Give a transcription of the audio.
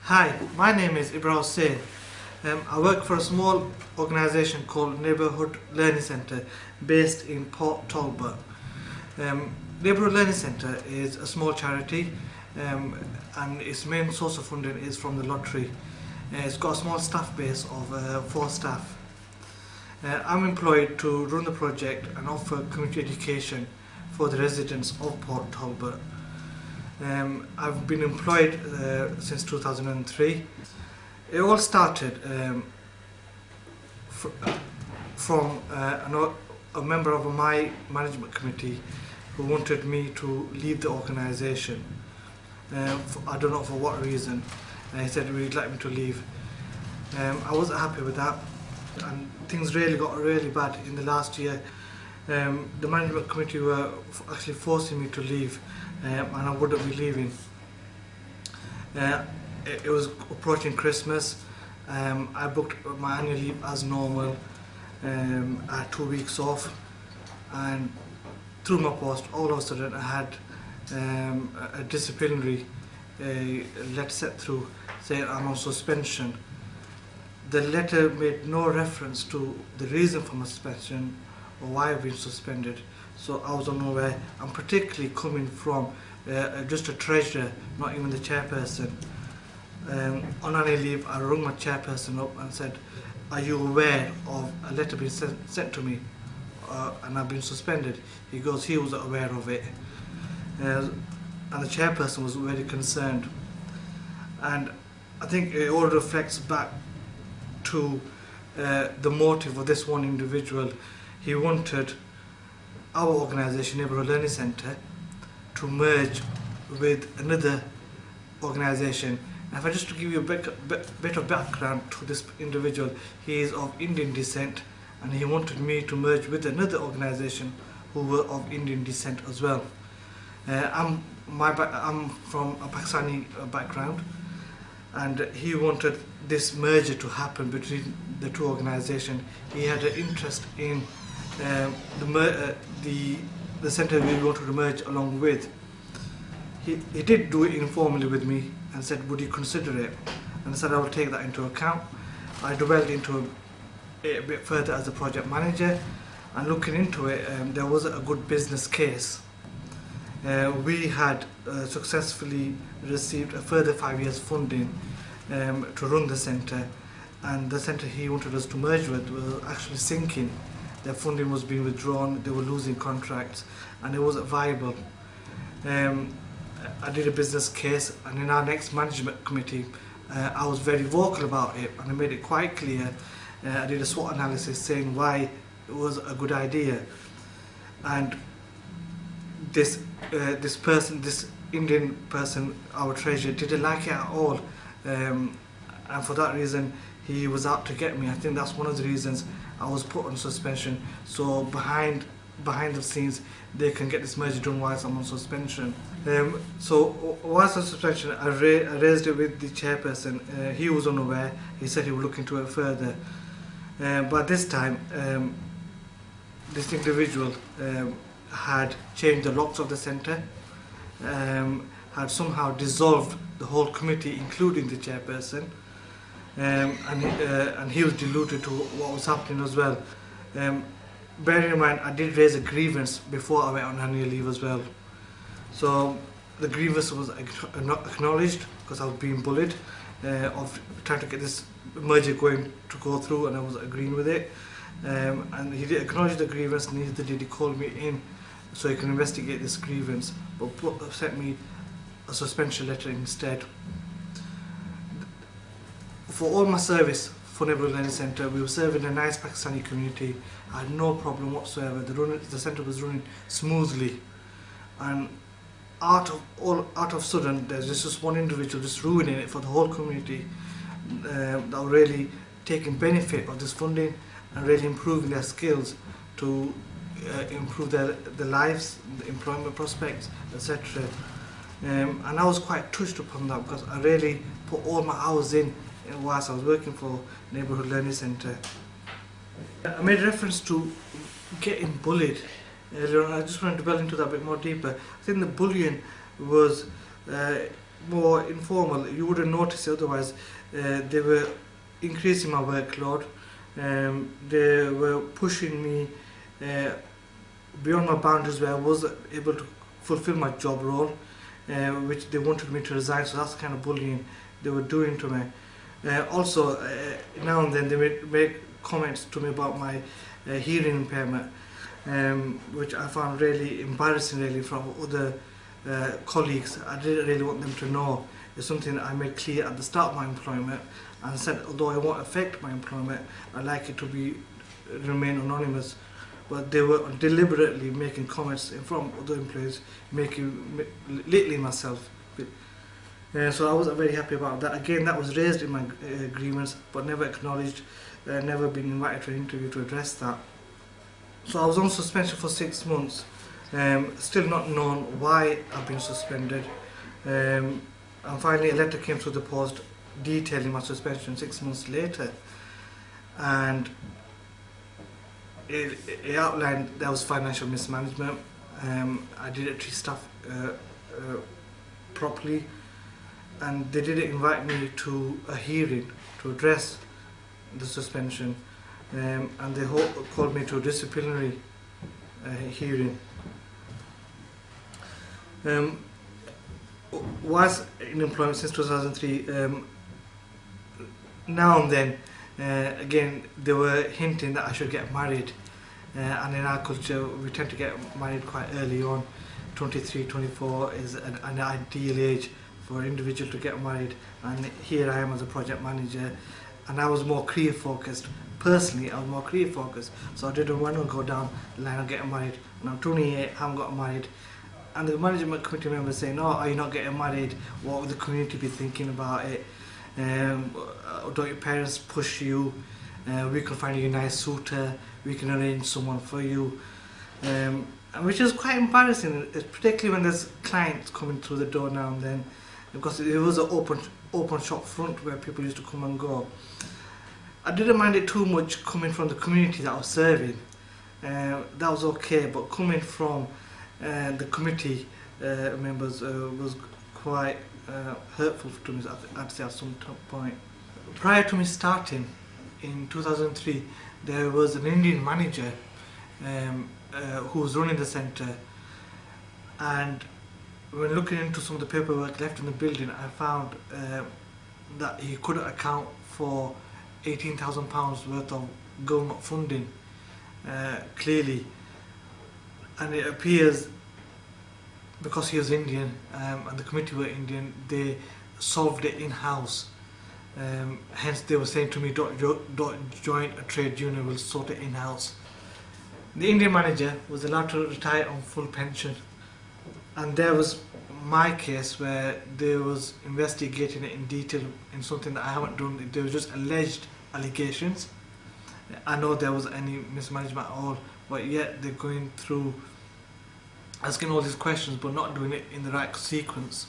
Hi, my name is Ibrahim Hussain. I work for a small organisation called Neighbourhood Learning Centre based in Port Talbot. Neighbourhood Learning Centre is a small charity and its main source of funding is from the lottery. It's got a small staff base of 4 staff. I'm employed to run the project and offer community education for the residents of Port Talbot. I've been employed since 2003. It all started from a member of my management committee who wanted me to leave the organisation. I don't know for what reason. He said he'd like me to leave. I wasn't happy with that, and things really got really bad in the last year. The management committee were actually forcing me to leave, and I wouldn't be leaving. It was approaching Christmas. I booked my annual leave as normal. I had 2 weeks off, and through my post, all of a sudden I had a disciplinary letter sent through saying I'm on suspension. The letter made no reference to the reason for my suspension or why I've been suspended, so I was unaware. I'm particularly coming from just a treasurer, not even the chairperson. On annual leave, I rang my chairperson up and said, "Are you aware of a letter being sent to me and I've been suspended?" He goes, he was aware of it, and the chairperson was very concerned. And I think it all reflects back to the motive of this one individual. He wanted our organisation, Neighbourhood Learning Centre, to merge with another organisation. If I just to give you a bit of background to this individual, he is of Indian descent, and he wanted me to merge with another organisation who were of Indian descent as well. I'm from a Pakistani background, and he wanted this merger to happen between the two organisations. He had an interest in the centre we wanted to merge along with. He did do it informally with me and said, "Would you consider it?" And I said, "I will take that into account." I delved into it a bit further as a project manager, and looking into it, there was a good business case. We had successfully received a further 5 years funding to run the centre, and the centre he wanted us to merge with was actually sinking. Their funding was being withdrawn, they were losing contracts, and it wasn't viable. I did a business case, and in our next management committee, I was very vocal about it, and I made it quite clear. I did a SWOT analysis saying why it was a good idea, and this Indian person, our treasurer, didn't like it at all, and for that reason he was out to get me. I think that's one of the reasons I was put on suspension, so behind the scenes they can get this merger done whilst I'm on suspension. So whilst on suspension, I raised it with the chairperson. He was unaware. He said he would look into it further, but this time this individual had changed the locks of the centre, had somehow dissolved the whole committee, including the chairperson, and he was deluded to what was happening as well. Bearing in mind, I did raise a grievance before I went on annual leave as well. So the grievance was not acknowledged because I was being bullied of trying to get this merger to go through, and I was agreeing with it. And he did acknowledge the grievance, neither did he call me in so he can investigate this grievance, but sent me a suspension letter instead. For all my service for Neighbourhood Learning Centre, we were serving a nice Pakistani community. I had no problem whatsoever. The centre was running smoothly, and out of sudden there's just one individual just ruining it for the whole community that were really taking benefit of this funding and really improving their skills to improve their lives, the employment prospects, etc. And I was quite touched upon that because I really put all my hours in whilst I was working for Neighbourhood Learning Centre. I made reference to getting bullied earlier on. I just wanted to delve into that a bit more deeper. I think the bullying was more informal. You wouldn't notice it otherwise. They were increasing my workload. They were pushing me beyond my boundaries where I was able to fulfill my job role, which they wanted me to resign. So that's the kind of bullying they were doing to me. Also, now and then they make comments to me about my hearing impairment, which I found really embarrassing, really, from other colleagues. I didn't really want them to know. It's something that I made clear at the start of my employment, and said although it won't affect my employment, I'd like it to remain anonymous. But they were deliberately making comments in front of other employees, littling myself. So I wasn't very happy about that. Again, that was raised in my grievance, but never acknowledged, never been invited to an interview to address that. So I was on suspension for 6 months, still not known why I've been suspended. And finally a letter came through the post detailing my suspension 6 months later. And it outlined there was financial mismanagement. I didn't treat staff properly, and they didn't invite me to a hearing to address the suspension, and they called me to a disciplinary hearing. Was in employment since 2003. Now and then, again, they were hinting that I should get married, and in our culture we tend to get married quite early on. 23, 24 is an ideal age for an individual to get married, and here I am as a project manager, and I was more career focused. Personally, I was more career focused, so I didn't want to go down the line of getting married. And I'm 28, I haven't got married, and the management committee members saying, "Oh, are you not getting married? What would the community be thinking about it? Don't your parents push you? We can find you a nice suitor, we can arrange someone for you," and which is quite embarrassing, particularly when there's clients coming through the door now and then, because it was an open shop front where people used to come and go. I didn't mind it too much coming from the community that I was serving. That was okay, but coming from the committee members was quite hurtful to me, I'd say, at some point. Prior to me starting in 2003, there was an Indian manager who was running the centre, and when looking into some of the paperwork left in the building, I found that he couldn't account for £18,000 worth of government funding, clearly, and it appears because he was Indian and the committee were Indian, they solved it in-house. Hence they were saying to me, don't join a trade union, we'll sort it in-house. The Indian manager was allowed to retire on full pension, and there was my case where they was investigating it in detail in something that I haven't done. There was just alleged allegations. I know there was any mismanagement at all, but yet they're going through asking all these questions but not doing it in the right sequence.